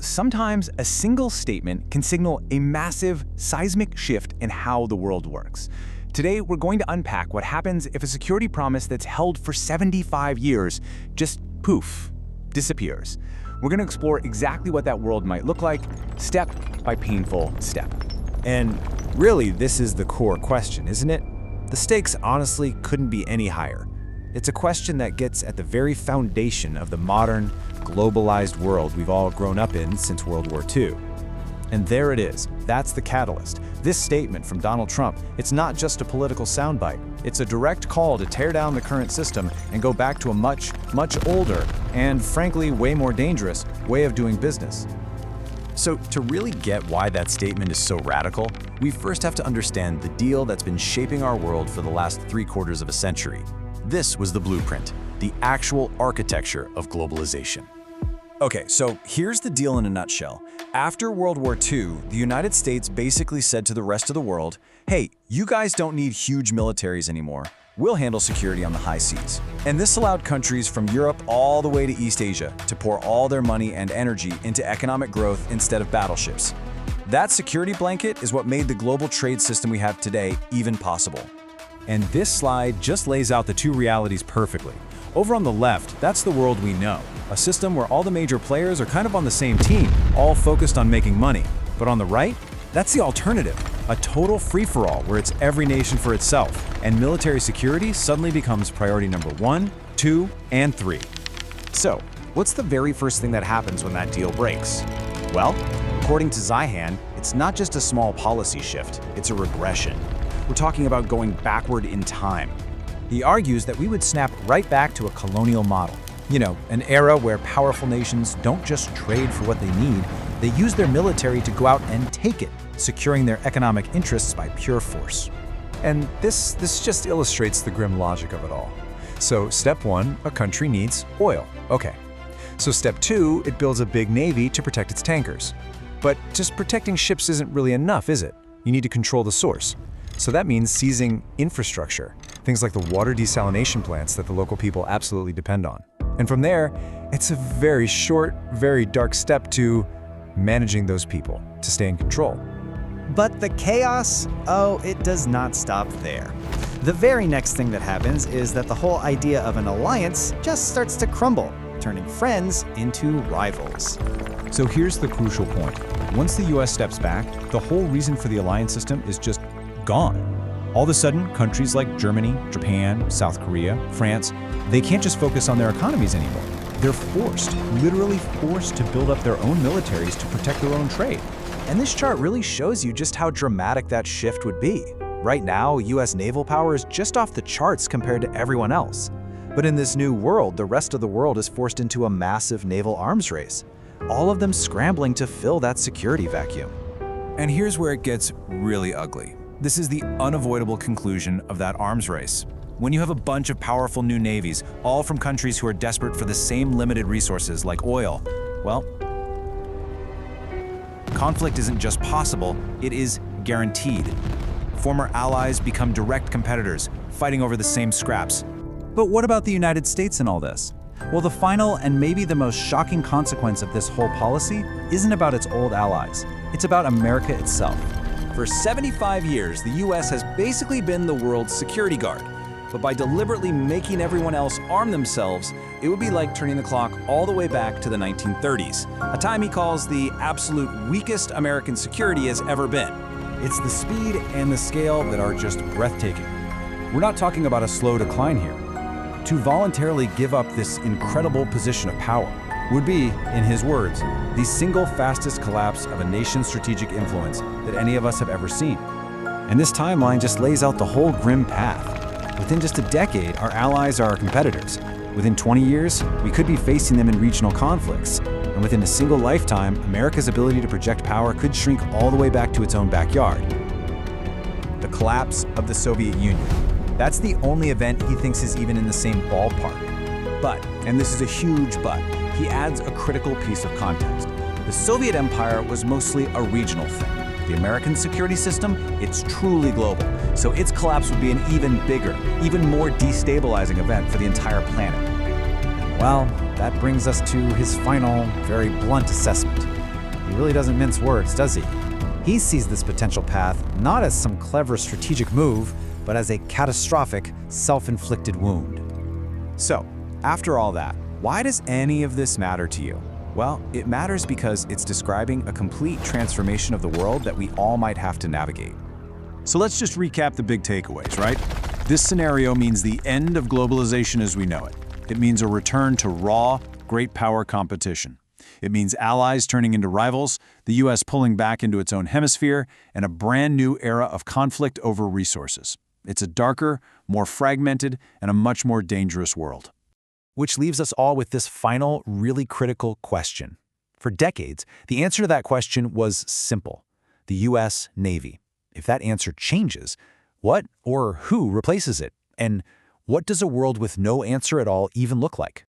Sometimes a single statement can signal a massive seismic shift in how the world works. Today, we're going to unpack what happens if a security promise that's held for 75 years just poof, disappears. We're going to explore exactly what that world might look like, step by painful step. And really, this is the core question, isn't it? The stakes honestly couldn't be any higher. It's a question that gets at the very foundation of the modern, globalized world we've all grown up in since World War II. And there it is. That's the catalyst. This statement from Donald Trump, it's not just a political soundbite. It's a direct call to tear down the current system and go back to a much, much older and, frankly, way more dangerous way of doing business. So, to really get why that statement is so radical, we first have to understand the deal that's been shaping our world for the last 3/4 of a century. This was the blueprint, the actual architecture of globalization. Okay, so here's the deal in a nutshell. After World War II, the United States basically said to the rest of the world, hey, you guys don't need huge militaries anymore. We'll handle security on the high seas. And this allowed countries from Europe all the way to East Asia to pour all their money and energy into economic growth instead of battleships. That security blanket is what made the global trade system we have today even possible. And this slide just lays out the two realities perfectly. Over on the left, that's the world we know, a system where all the major players are kind of on the same team, all focused on making money. But on the right, that's the alternative, a total free-for-all where it's every nation for itself, and military security suddenly becomes priority number 1, 2, and 3. So, what's the very first thing that happens when that deal breaks? Well, according to Zeihan, it's not just a small policy shift, it's a regression. We're talking about going backward in time. He argues that we would snap right back to a colonial model. An era where powerful nations don't just trade for what they need, they use their military to go out and take it, securing their economic interests by pure force. And this just illustrates the grim logic of it all. So step 1, a country needs oil. Okay. So step 2, it builds a big navy to protect its tankers. But just protecting ships isn't really enough, is it? You need to control the source. So that means seizing infrastructure, things like the water desalination plants that the local people absolutely depend on. And from there, it's a very short, very dark step to managing those people to stay in control. But the chaos, it does not stop there. The very next thing that happens is that the whole idea of an alliance just starts to crumble, turning friends into rivals. So here's the crucial point. Once the US steps back, the whole reason for the alliance system is just gone. All of a sudden, countries like Germany, Japan, South Korea, France, they can't just focus on their economies anymore. They're forced, literally forced to build up their own militaries to protect their own trade. And this chart really shows you just how dramatic that shift would be. Right now, US naval power is just off the charts compared to everyone else. But in this new world, the rest of the world is forced into a massive naval arms race, all of them scrambling to fill that security vacuum. And here's where it gets really ugly. This is the unavoidable conclusion of that arms race. When you have a bunch of powerful new navies, all from countries who are desperate for the same limited resources like oil, well, conflict isn't just possible, it is guaranteed. Former allies become direct competitors, fighting over the same scraps. But what about the United States in all this? Well, the final and maybe the most shocking consequence of this whole policy isn't about its old allies. It's about America itself. For 75 years, the US has basically been the world's security guard. But by deliberately making everyone else arm themselves, it would be like turning the clock all the way back to the 1930s, a time he calls the absolute weakest American security has ever been. It's the speed and the scale that are just breathtaking. We're not talking about a slow decline here. To voluntarily give up this incredible position of power would be, in his words, the single fastest collapse of a nation's strategic influence that any of us have ever seen. And this timeline just lays out the whole grim path. Within just a decade, our allies are our competitors. Within 20 years, we could be facing them in regional conflicts. And within a single lifetime, America's ability to project power could shrink all the way back to its own backyard. The collapse of the Soviet Union. That's the only event he thinks is even in the same ballpark. But, and this is a huge but, he adds a critical piece of context. The Soviet Empire was mostly a regional thing. The American security system, it's truly global. So its collapse would be an even bigger, even more destabilizing event for the entire planet. And Well, that brings us to his final, very blunt assessment. He really doesn't mince words, does he? He sees this potential path not as some clever strategic move, but as a catastrophic, self-inflicted wound. So, after all that, why does any of this matter to you? Well, it matters because it's describing a complete transformation of the world that we all might have to navigate. So let's just recap the big takeaways, right? This scenario means the end of globalization as we know it. It means a return to raw, great power competition. It means allies turning into rivals, the US pulling back into its own hemisphere, and a brand new era of conflict over resources. It's a darker, more fragmented, and a much more dangerous world. Which leaves us all with this final, really critical question. For decades, the answer to that question was simple: the U.S. Navy. If that answer changes, what or who replaces it? And what does a world with no answer at all even look like?